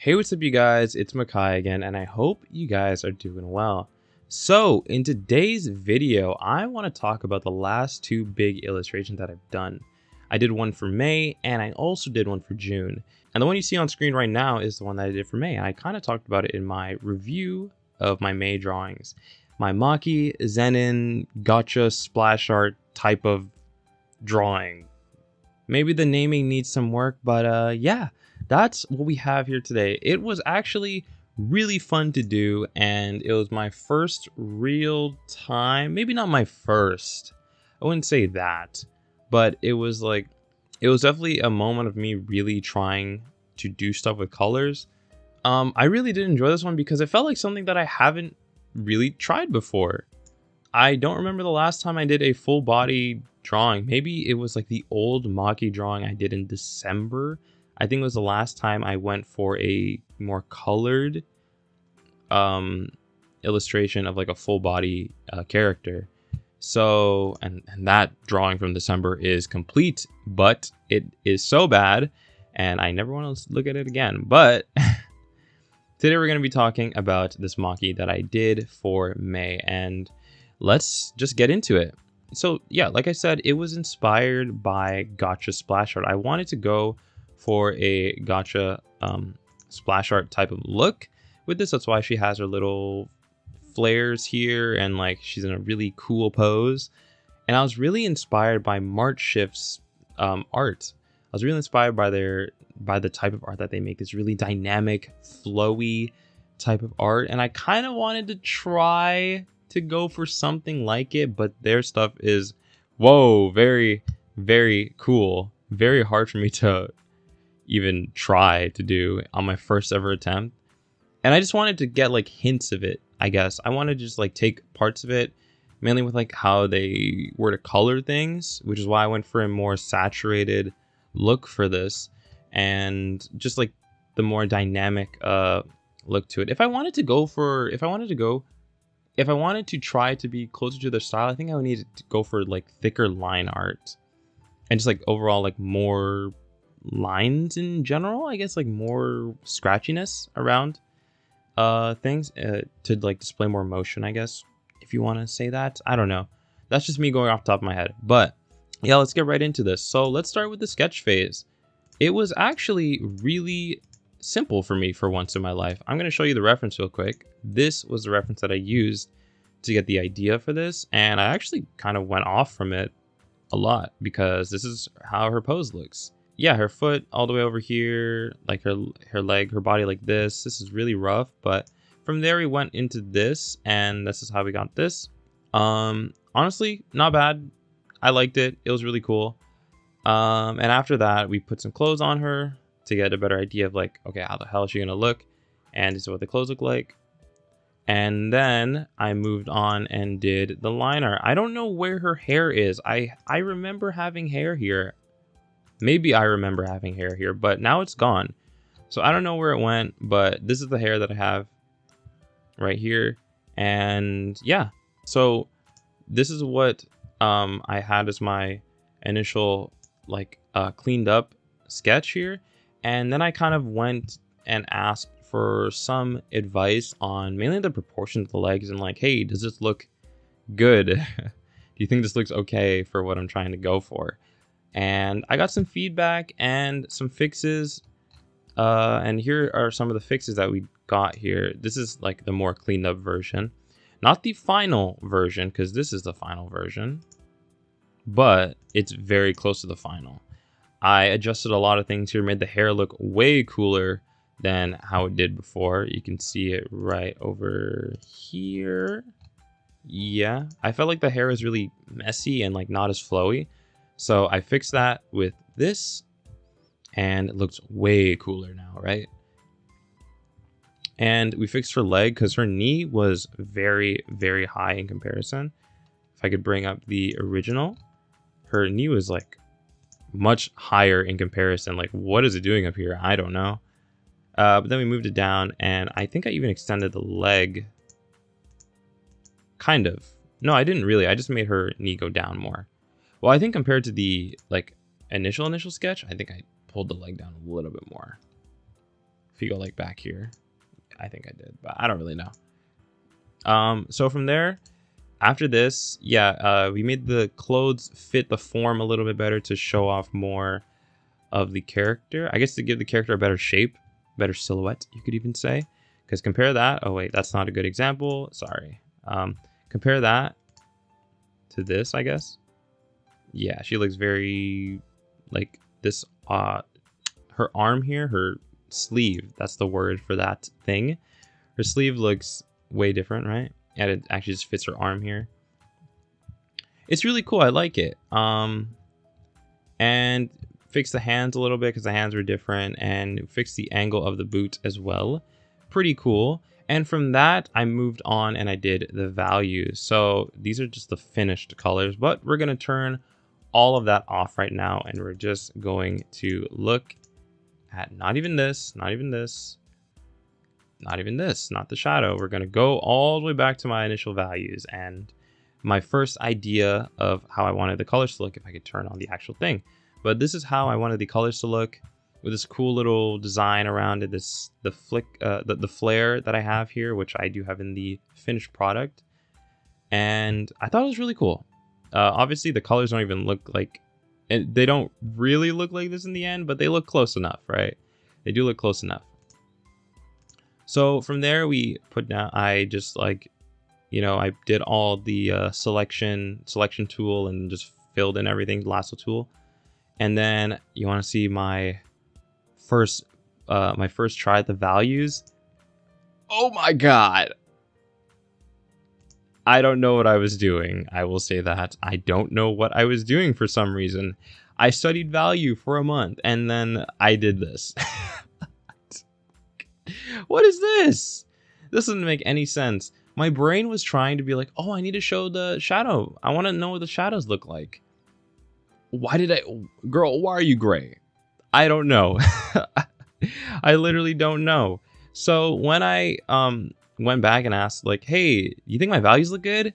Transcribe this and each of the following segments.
Hey, what's up, you guys? It's Makai again, and I hope you guys are doing well. So, in today's video, I want to talk about the last two big illustrations that I've done. I did one for May, and I also did one for June. And the one you see on screen right now is the one that I did for May, and I kind of talked about it in my review of my May drawings. My Maki, Zenin, gotcha, splash art type of drawing. Maybe the naming needs some work, but yeah, that's what we have here today. It was actually really fun to do, and it was my first real time, maybe not my first, I wouldn't say that, but it was definitely a moment of me really trying to do stuff with colors. I really did enjoy this one because it felt like something that I haven't really tried before. I don't remember the last time I did a full body drawing. Maybe it was like the old Maki drawing I did in December. I think it was the last time I went for a more colored illustration of like a full body character. So, and that drawing from December is complete, but it is so bad and I never want to look at it again. But today we're going to be talking about this Maki that I did for May, and let's just get into it. So yeah, like I said, it was inspired by gotcha splash art. I wanted to go for a gotcha splash art type of look with this. That's why she has her little flares here and like she's in a really cool pose. And I was really inspired by Mart Shift's art. I was really inspired by the type of art that they make, this really dynamic, flowy type of art. And I kind of wanted to try to go for something like it, but their stuff is very, very cool. Very hard for me to even try to do on my first ever attempt. And I just wanted to get like hints of it, I guess. I wanted to just like take parts of it, mainly with like how they were to color things, which is why I went for a more saturated look for this, and just like the more dynamic look to it. If I wanted to try to be closer to their style, I think I would need to go for like thicker line art and just like overall like more lines in general, I guess, like more scratchiness around things to like display more motion, I guess, if you want to say that. I don't know. That's just me going off the top of my head. But yeah, let's get right into this. So let's start with the sketch phase. It was actually really simple for me for once in my life. I'm going to show you the reference real quick. This was the reference that I used to get the idea for this, and I actually kind of went off from it a lot because this is how her pose looks. Yeah, her foot all the way over here, like her leg, her body like this. This is really rough, but from there we went into this, and this is how we got this. Honestly, not bad. I liked it. It was really cool. And after that, we put some clothes on her to get a better idea of like, okay, how the hell is she gonna look? And this is what the clothes look like. And then I moved on and did the liner. I don't know where her hair is. I remember having hair here. Maybe I remember having hair here, but now it's gone. So I don't know where it went, but this is the hair that I have right here. And yeah, so this is what I had as my initial like cleaned up sketch here. And then I kind of went and asked for some advice on mainly the proportion of the legs and like, hey, does this look good? Do you think this looks okay for what I'm trying to go for? And I got some feedback and some fixes. And here are some of the fixes that we got here. This is like the more cleaned up version. Not the final version, because this is the final version. But it's very close to the final. I adjusted a lot of things here, made the hair look way cooler than how it did before. You can see it right over here. Yeah, I felt like the hair was really messy and like not as flowy. So I fixed that with this, and it looks way cooler now, right? And we fixed her leg because her knee was very, very high in comparison. If I could bring up the original, her knee was like much higher in comparison. Like, what is it doing up here? I don't know. But then we moved it down, and I think I even extended the leg. Kind of. No, I didn't really. I just made her knee go down more. Well, I think compared to the like initial sketch, I think I pulled the leg down a little bit more. If you go like back here, I think I did, but I don't really know. So from there, after this, we made the clothes fit the form a little bit better to show off more of the character. I guess to give the character a better shape, better silhouette, you could even say. Because compare that. Oh wait, that's not a good example. Sorry. Compare that to this, I guess. Yeah, she looks very like this. Her arm here, her sleeve. That's the word for that thing. Her sleeve looks way different, right? And it actually just fits her arm here. It's really cool. I like it. And fix the hands a little bit because the hands were different, and fix the angle of the boot as well. Pretty cool. And from that, I moved on and I did the values. So these are just the finished colors, but we're going to turn all of that off right now, and we're just going to look at not even this, not the shadow. We're going to go all the way back to my initial values and my first idea of how I wanted the colors to look, if I could turn on the actual thing. But this is how I wanted the colors to look, with this cool little design around it, the flare that I have here, which I do have in the finished product. And I thought it was really cool. Obviously the colors don't even look like, they don't really look like this in the end, but they look close enough, right? They do look close enough. So from there we put down, I just like, I did all the selection tool and just filled in everything, lasso tool. And then you want to see my first try at the values. Oh my god, I don't know what I was doing. I will say that I don't know what I was doing for some reason. I studied value for a month and then I did this. What is this? This doesn't make any sense. My brain was trying to be like, oh, I need to show the shadow. I want to know what the shadows look like. Girl, why are you gray? I don't know. I literally don't know. So when I went back and asked, like, hey, you think my values look good?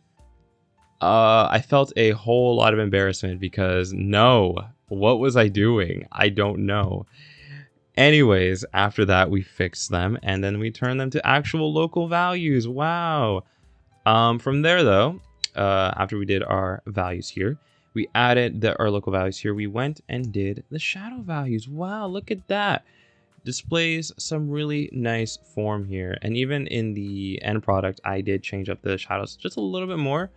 I felt a whole lot of embarrassment because no, what was I doing? I don't know. Anyways, after that, we fixed them and then we turned them to actual local values. Wow. From there, though, after we did our values here, we added our local values here. We went and did the shadow values. Wow, look at that. Displays some really nice form here. And even in the end product, I did change up the shadows just a little bit more,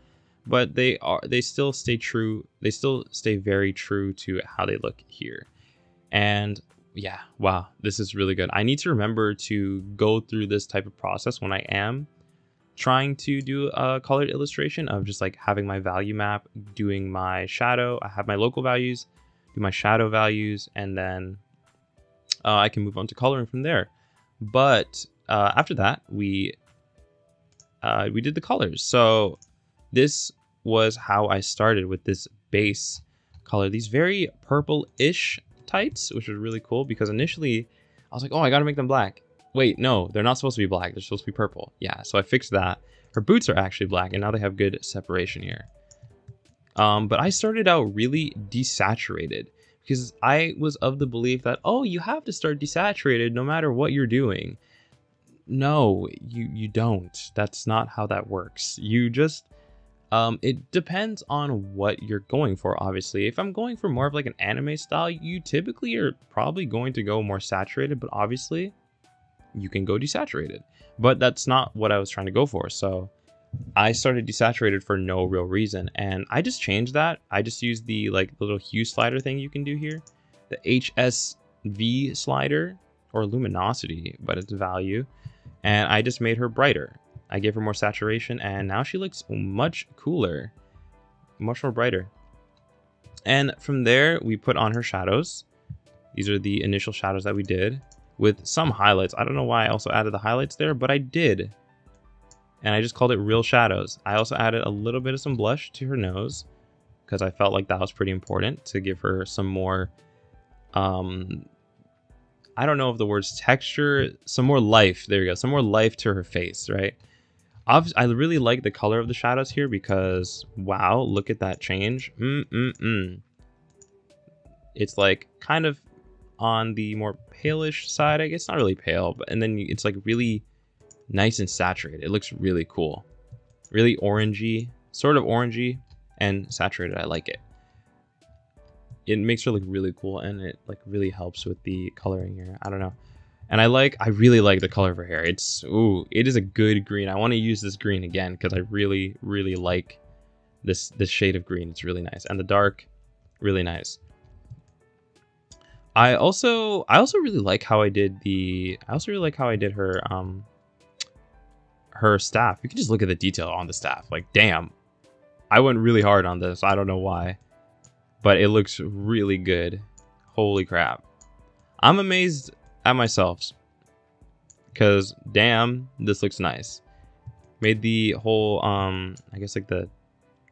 but they still stay true. They still stay very true to how they look here. And yeah, wow, this is really good. I need to remember to go through this type of process when I am trying to do a colored illustration of just like having my value map, doing my shadow. I have my local values, do my shadow values, and then I can move on to coloring from there. But after that, we did the colors. So this was how I started with this base color, these very purple-ish tights, which was really cool because initially I was like, oh, I gotta make them black. Wait, no, they're not supposed to be black. They're supposed to be purple. Yeah, so I fixed that. Her boots are actually black, and now they have good separation here. But I started out really desaturated because I was of the belief that, oh, you have to start desaturated no matter what you're doing. No, you don't. That's not how that works. You just, it depends on what you're going for, obviously. If I'm going for more of like an anime style, you typically are probably going to go more saturated, but obviously you can go desaturated. But that's not what I was trying to go for. So I started desaturated for no real reason, and I just changed that. I just used the like little hue slider thing you can do here, the HSV slider, or luminosity, but it's value, and I just made her brighter. I gave her more saturation, and now she looks much cooler, much more brighter. And from there, we put on her shadows. These are the initial shadows that we did with some highlights. I don't know why I also added the highlights there, but I did. And I just called it real shadows. I also added a little bit of some blush to her nose because I felt like that was pretty important to give her some more, I don't know if the word's texture, some more life. There you go. Some more life to her face, right? I really like the color of the shadows here because, wow, look at that change. It's like kind of on the more palish side, I guess. Not really pale, but and then it's like really nice and saturated. It looks really cool. Really orangey, sort of orangey and saturated. I like it. It makes her look really cool, and it like really helps with the coloring here. I don't know. And I really like the color of her hair. It is a good green. I want to use this green again because I really, really like this shade of green. It's really nice. And the dark, really nice. I also really like how I did her staff. You can just look at the detail on the staff. Like, damn. I went really hard on this. I don't know why. But it looks really good. Holy crap. I'm amazed at myself. Because, damn, this looks nice. Made the whole, I guess like the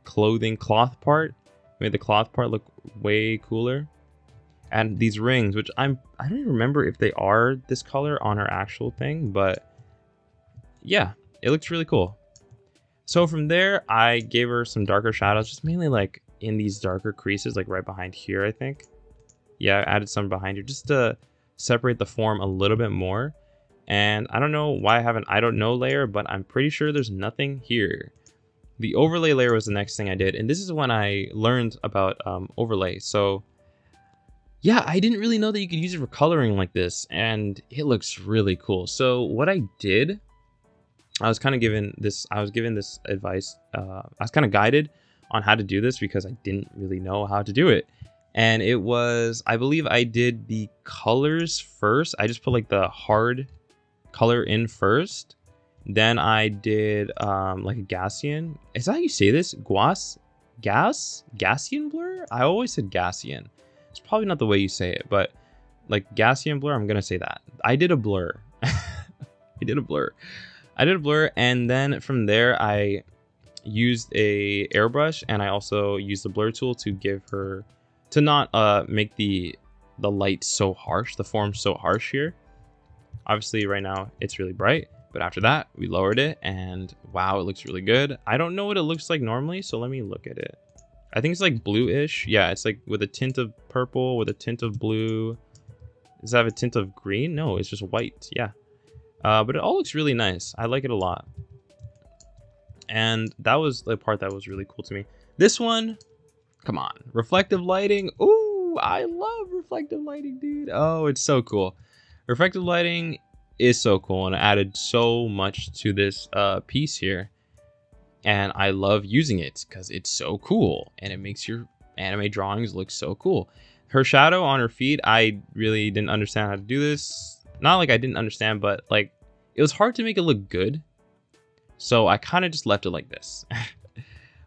cloth part. Made the cloth part look way cooler. And these rings, which I don't even remember if they are this color on her actual thing. But, yeah, it looks really cool. So from there, I gave her some darker shadows. Just mainly like in these darker creases, like right behind here, I think. Yeah, I added some behind here just to separate the form a little bit more. And I don't know why I have an I don't know layer, but I'm pretty sure there's nothing here. The overlay layer was the next thing I did, and this is when I learned about overlay. So yeah, I didn't really know that you could use it for coloring like this, and it looks really cool. So what I did, I was given this advice. I was kind of guided on how to do this because I didn't really know how to do it. And it was, I believe I did the colors first. I just put like the hard color in first. Then I did like a Gaussian. Is that how you say this? Gaussian blur? I always said Gaussian. It's probably not the way you say it, but like Gaussian blur, I'm going to say that. I did a blur. I did a blur, and then from there I used a airbrush, and I also used the blur tool to give her, to not make the light so harsh, the form so harsh here. Obviously right now it's really bright, but after that we lowered it, and wow, it looks really good. I don't know what it looks like normally, so let me look at it. I think it's like bluish. Yeah, it's like with a tint of purple, with a tint of blue. Does it have a tint of green? No, it's just white. Yeah. But it all looks really nice. I like it a lot. And that was the part that was really cool to me. This one, come on. Reflective lighting. Ooh, I love reflective lighting, dude. Oh, it's so cool. Reflective lighting is so cool, and it added so much to this piece here. And I love using it because it's so cool, and it makes your anime drawings look so cool. Her shadow on her feet, I really didn't understand how to do this. Not like I didn't understand, but like it was hard to make it look good. So I kind of just left it like this.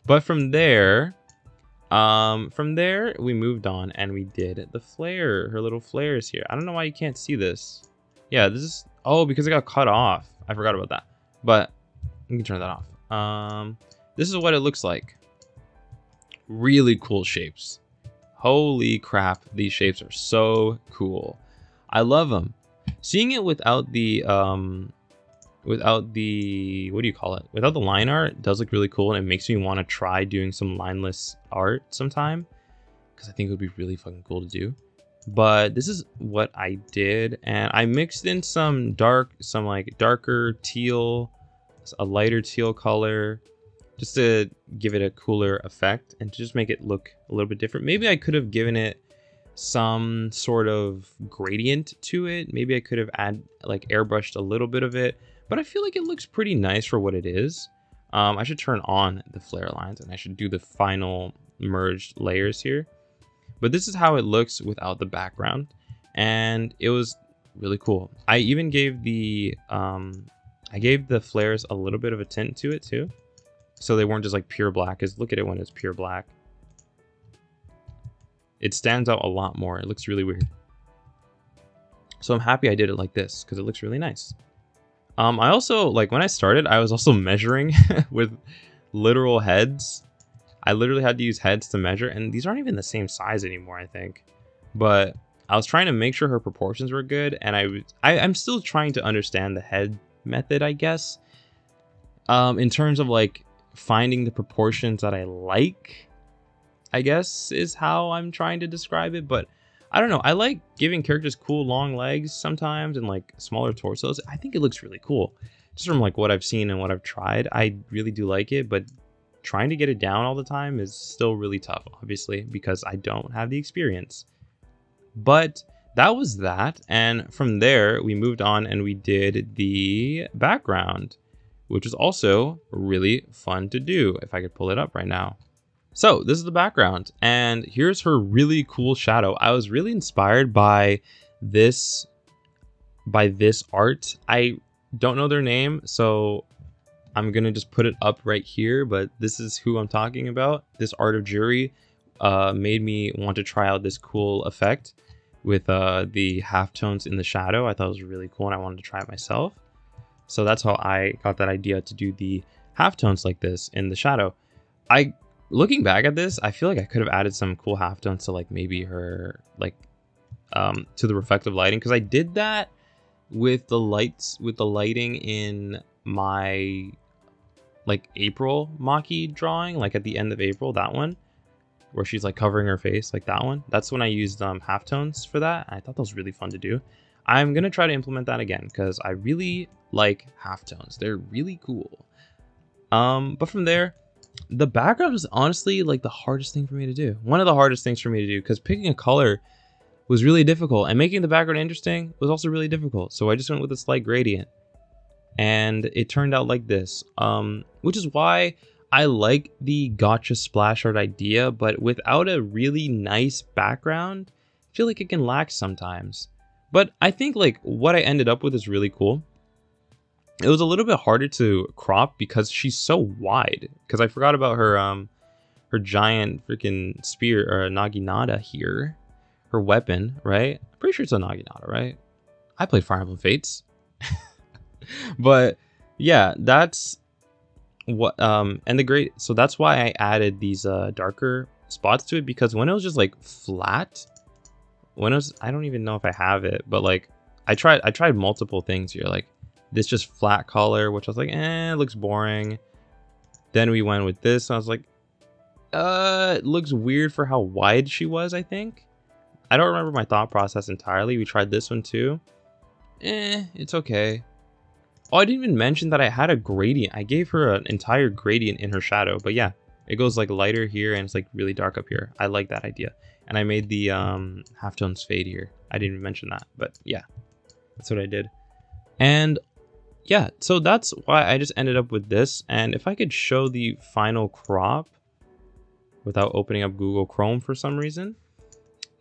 But from there we moved on, and we did the flare, her little flares here. I don't know why you can't see this. Yeah, this is, oh, because it got cut off. I forgot about that, but you can turn that off. This is what it looks like. Really cool shapes. Holy crap, these shapes are so cool. I love them. Seeing it without the what do you call it? Without the line art does look really cool, and it makes me want to try doing some lineless art sometime, because I think it would be really fucking cool to do. But this is what I did, and I mixed in some like darker teal, a lighter teal color, just to give it a cooler effect and to just make it look a little bit different. Maybe I could have given it some sort of gradient to it. Maybe I could have airbrushed a little bit of it, but I feel like it looks pretty nice for what it is. I should turn on the flare lines, and I should do the final merged layers here. But this is how it looks without the background, and it was really cool. I even gave the flares a little bit of a tint to it too, so they weren't just like pure black. Because look at it when it's pure black. It stands out a lot more. It looks really weird. So I'm happy I did it like this because it looks really nice. I also, like, when I started, I was also measuring with literal heads. I literally had to use heads to measure, and these aren't even the same size anymore, I think. But I was trying to make sure her proportions were good, and I'm still trying to understand the head method, I guess. In terms of like finding the proportions that I like, I guess is how I'm trying to describe it. But I don't know. I like giving characters cool long legs sometimes and like smaller torsos. I think it looks really cool. Just from like what I've seen and what I've tried, I really do like it, but trying to get it down all the time is still really tough, obviously, because I don't have the experience. But that was that. And from there, we moved on and we did the background, which was also really fun to do. If I could pull it up right now. So this is the background, and here's her really cool shadow. I was really inspired by this art. I don't know their name, so I'm gonna just put it up right here, but this is who I'm talking about. This art of Jury made me want to try out this cool effect with the halftones in the shadow. I thought it was really cool and I wanted to try it myself. So that's how I got that idea to do the halftones like this in the shadow. Looking back at this, I feel like I could have added some cool halftones to like maybe her like to the reflective lighting, because I did that with the lighting in my like April Maki drawing, like at the end of April, that one where she's like covering her face, like that one. That's when I used halftones for that. I thought that was really fun to do. I'm gonna try to implement that again because I really like halftones. They're really cool. But from there, the background was honestly like the hardest thing for me to do. One of the hardest things for me to do, because picking a color was really difficult and making the background interesting was also really difficult. So I just went with a slight gradient and it turned out like this, which is why I like the gotcha splash art idea, but without a really nice background, I feel like it can lack sometimes. But I think like what I ended up with is really cool. It was a little bit harder to crop because she's so wide. Because I forgot about her giant freaking spear or naginata here, her weapon, right? I'm pretty sure it's a naginata, right? I played Fire Emblem Fates, but yeah, that's what and the great. So that's why I added these darker spots to it, because when it was just like flat, when it was, I don't even know if I have it, but like I tried multiple things here, like this just flat color, which I was like, it looks boring. Then we went with this. I was like, it looks weird for how wide she was, I think. I don't remember my thought process entirely. We tried this one too. It's okay. Oh, I didn't even mention that I had a gradient. I gave her an entire gradient in her shadow. But yeah, it goes like lighter here and it's like really dark up here. I like that idea. And I made the halftones fade here. I didn't even mention that. But yeah, that's what I did. And yeah, so that's why I just ended up with this. And if I could show the final crop without opening up Google Chrome for some reason,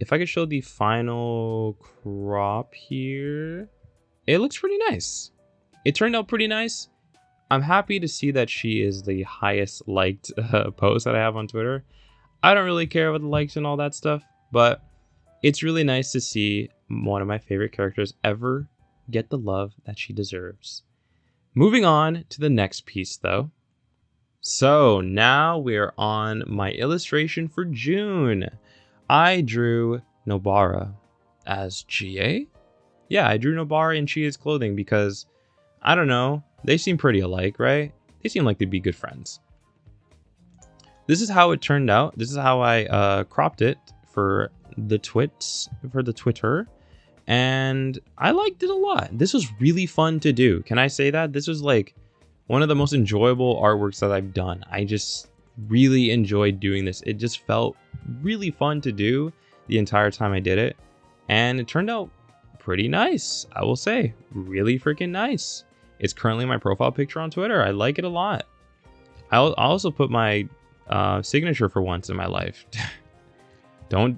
if I could show the final crop here, it looks pretty nice. It turned out pretty nice. I'm happy to see that she is the highest liked post that I have on Twitter. I don't really care about the likes and all that stuff, but it's really nice to see one of my favorite characters ever get the love that she deserves. Moving on to the next piece though. So now we're on my illustration for June. I drew Nobara as Chie. Yeah, I drew Nobara in Chie's clothing because, I don't know, they seem pretty alike, right? They seem like they'd be good friends. This is how it turned out. This is how I cropped it for the Twitter. And I liked it a lot. This was really fun to do. Can I say that? This was like one of the most enjoyable artworks that I've done. I just really enjoyed doing this. It just felt really fun to do the entire time I did it. And it turned out pretty nice, I will say. Really freaking nice. It's currently my profile picture on Twitter. I like it a lot. I'll also put my signature for once in my life.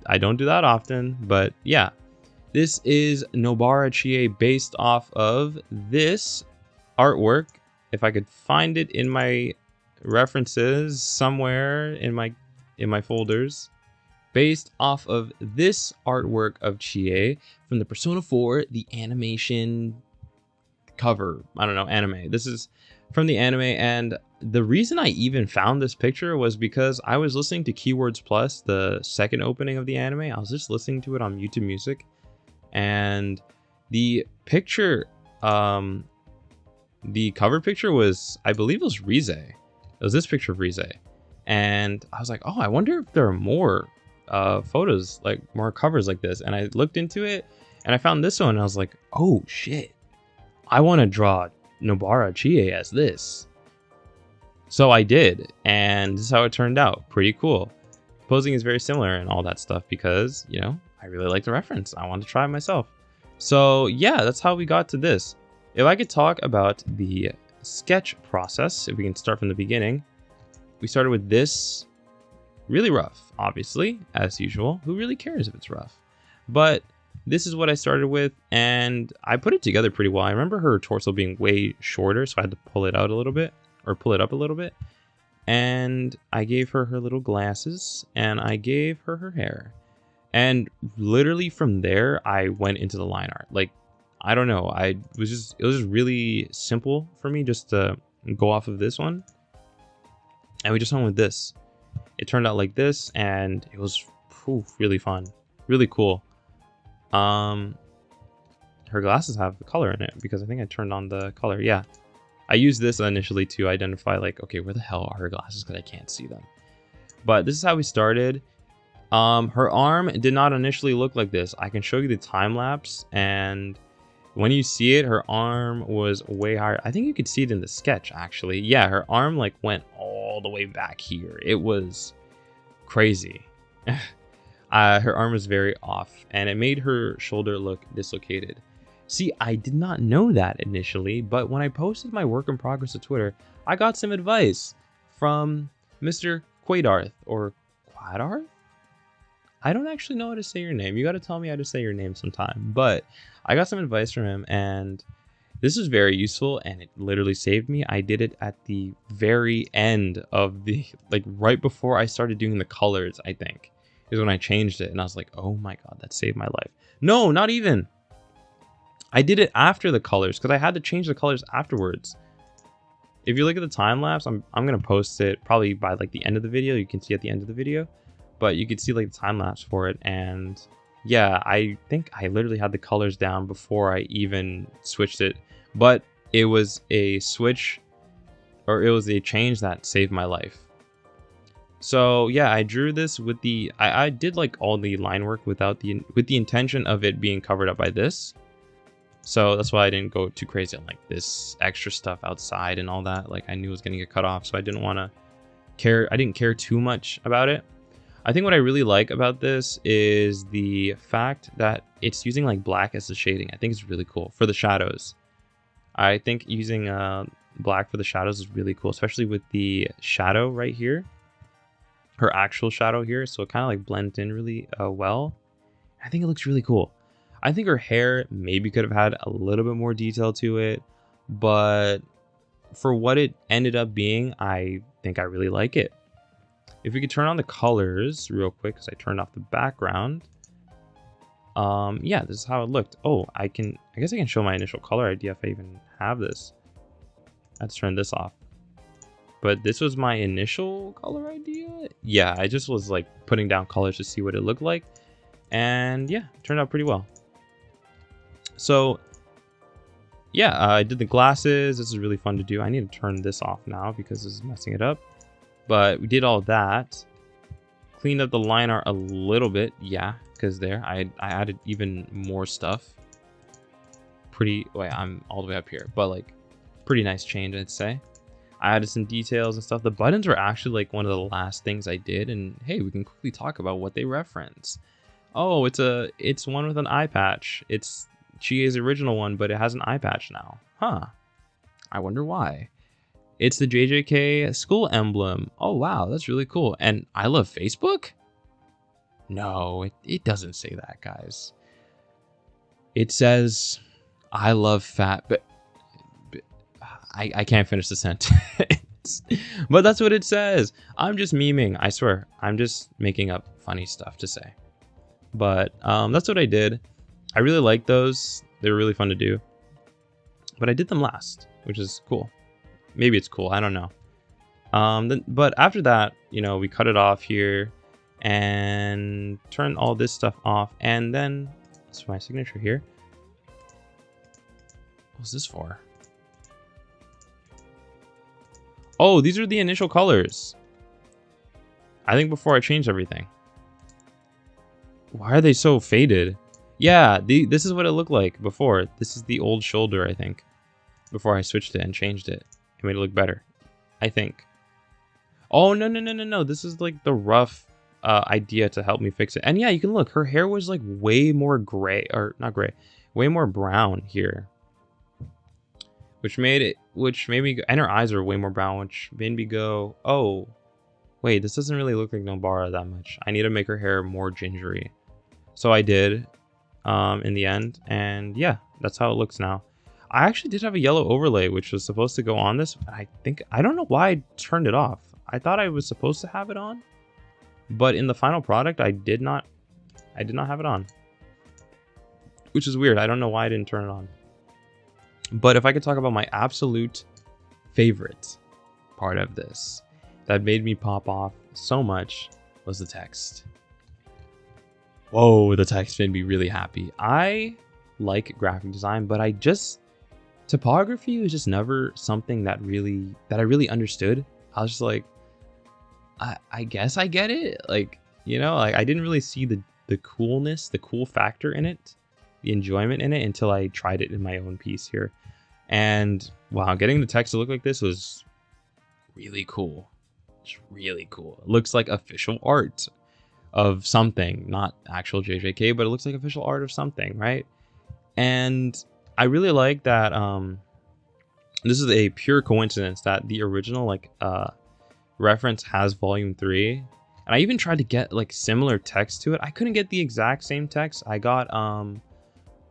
I don't do that often, but yeah. This is Nobara Chie based off of this artwork. If I could find it in my references somewhere in my folders, based off of this artwork of Chie from the Persona 4, the animation cover. I don't know, anime. This is from the anime, and the reason I even found this picture was because I was listening to Keywords Plus, the second opening of the anime. I was just listening to it on YouTube Music. And the picture, the cover picture was, I believe it was Rize. It was this picture of Rize. And I was like, oh, I wonder if there are more photos, like more covers like this, and I looked into it and I found this one and I was like, oh shit, I want to draw Nobara Chie as this. So I did, and this is how it turned out. Pretty cool. Posing is very similar and all that stuff because, you know, I really like the reference. I wanted to try it myself. So yeah, that's how we got to this. If I could talk about the sketch process, if we can start from the beginning, we started with this. Really rough, obviously, as usual. Who really cares if it's rough? But this is what I started with, and I put it together pretty well. I remember her torso being way shorter, so I had to pull it out a little bit, or pull it up a little bit. And I gave her her little glasses, and I gave her her hair. And literally from there, I went into the line art. Like, I don't know. It was just really simple for me just to go off of this one. And we just went with this. It turned out like this, and it was really fun, really cool. Her glasses have the color in it because I think I turned on the color. Yeah, I used this initially to identify, like, okay, where the hell are her glasses because I can't see them. But this is how we started. Her arm did not initially look like this. I can show you the time lapse, and when you see it, her arm was way higher. I think you could see it in the sketch, actually. Yeah, her arm like went all the way back here. It was crazy. Her arm was very off, and it made her shoulder look dislocated. See, I did not know that initially, but when I posted my work in progress to Twitter, I got some advice from Mr. Quadarth, or Quadarth? I don't actually know how to say your name. You got to tell me how to say your name sometime. But I got some advice from him, and this was very useful, and it literally saved me. I did it at the very end of the, like, right before I started doing the colors, I think, is when I changed it. And I was like, oh my God, that saved my life. No, not even. I did it after the colors because I had to change the colors afterwards. If you look at the time lapse, I'm going to post it probably by like the end of the video. You can see at the end of the video. But you could see like the time lapse for it, and yeah, I think I literally had the colors down before I even switched it. But it was a switch, or it was a change that saved my life. So yeah, I drew this with the I did like all the line work with the intention of it being covered up by this. So that's why I didn't go too crazy on like this extra stuff outside and all that. Like I knew it was gonna get cut off, so I didn't want to care. I didn't care too much about it. I think what I really like about this is the fact that it's using like black as the shading. I think it's really cool for the shadows. I think using black for the shadows is really cool, especially with the shadow right here, her actual shadow here. So it kind of like blends in really well. I think it looks really cool. I think her hair maybe could have had a little bit more detail to it, but for what it ended up being, I think I really like it. If we could turn on the colors real quick, because I turned off the background. Yeah, this is how it looked. Oh, I guess I can show my initial color idea if I even have this. Let's turn this off. But this was my initial color idea. Yeah, I just was like putting down colors to see what it looked like. And yeah, it turned out pretty well. So yeah, I did the glasses. This is really fun to do. I need to turn this off now because this is messing it up. But we did all that. Cleaned up the line art a little bit. Yeah, because there I added even more stuff. Wait, I'm all the way up here. But like, pretty nice change, I'd say. I added some details and stuff. The buttons were actually like one of the last things I did. And hey, we can quickly talk about what they reference. Oh, it's one with an eye patch. It's Chie's original one, but it has an eye patch now. Huh. I wonder why. It's the JJK school emblem. Oh, wow. That's really cool. And I love Facebook? No, it doesn't say that, guys. It says, I love fat, but I can't finish the sentence. But that's what it says. I'm just memeing. I swear. I'm just making up funny stuff to say. But that's what I did. I really like those. They were really fun to do. But I did them last, which is cool. Maybe it's cool. I don't know. But after that, you know, we cut it off here and turn all this stuff off. And then, that's my signature here. What's this for? Oh, these are the initial colors. I think before I changed everything. Why are they so faded? Yeah, this is what it looked like before. This is the old shoulder, I think. Before I switched it and changed it. It made it look better, I think. Oh, no. This is like the rough idea to help me fix it. And yeah, you can look. Her hair was like way more gray, or not gray, way more brown here. Which made me go, and her eyes are way more brown, which made me go, oh, wait, this doesn't really look like Nobara that much. I need to make her hair more gingery. So I did in the end, and yeah, that's how it looks now. I actually did have a yellow overlay, which was supposed to go on this. I don't know why I turned it off. I thought I was supposed to have it on, but in the final product, I did not have it on, which is weird. I don't know why I didn't turn it on. But if I could talk about my absolute favorite part of this that made me pop off so much was the text. Whoa, the text made me really happy. I like graphic design, but typography was just never something that I really understood. I was just like, I guess I get it. Like, you know, like I didn't really see the coolness, the cool factor in it, the enjoyment in it until I tried it in my own piece here. And wow, getting the text to look like this was really cool. It's really cool. It looks like official art of something, not actual JJK, but it looks like official art of something, right? And I really like that this is a pure coincidence that the original reference has volume 3. And I even tried to get like similar text to it. I couldn't get the exact same text. I got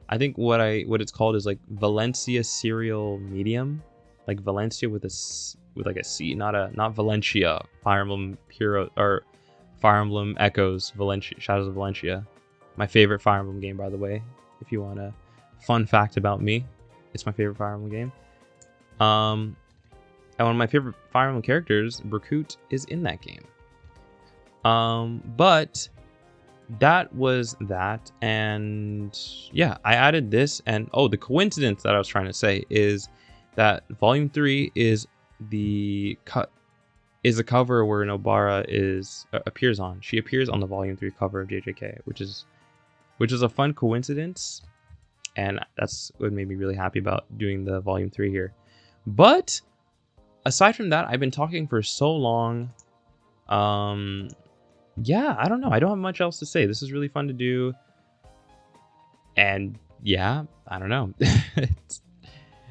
I think what it's called is like Valencia Serial Medium, like Valencia with a C, not Valencia. Fire Emblem Hero or Fire Emblem Echoes Valencia, Shadows of Valencia, my favorite Fire Emblem game, by the way. If you want a fun fact about me, it's my favorite Fire Emblem game. And one of my favorite Fire Emblem characters, Berkut, is in that game. But that was that, and yeah, I added this, and oh, the coincidence that I was trying to say is that volume 3 is the cover where Nobara appears on. She appears on the volume 3 cover of JJK, which is a fun coincidence, and that's what made me really happy about doing the volume 3 here. But aside from that, I've been talking for so long. Yeah, I don't know. I don't have much else to say. This is really fun to do. And yeah, I don't know. It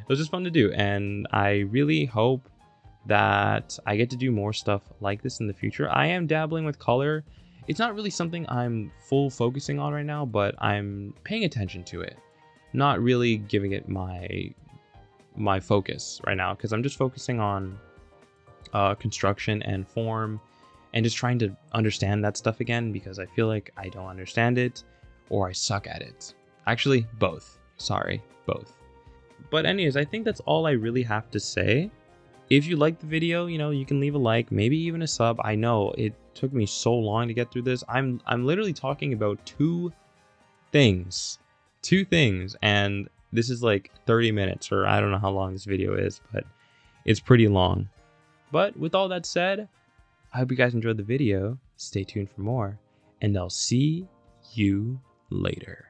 was just fun to do. And I really hope that I get to do more stuff like this in the future. I am dabbling with color. It's not really something I'm full focusing on right now, but I'm paying attention to it. Not really giving it my focus right now, because I'm just focusing on construction and form, and just trying to understand that stuff again, because I feel like I don't understand it or I suck at it. Actually, both. Sorry, both. But anyways, I think that's all I really have to say. If you like the video, you know, you can leave a like, maybe even a sub. I know it took me so long to get through this. I'm literally talking about two things, and this is like 30 minutes, or I don't know how long this video is, but it's pretty long. But with all that said, I hope you guys enjoyed the video. Stay tuned for more, and I'll see you later.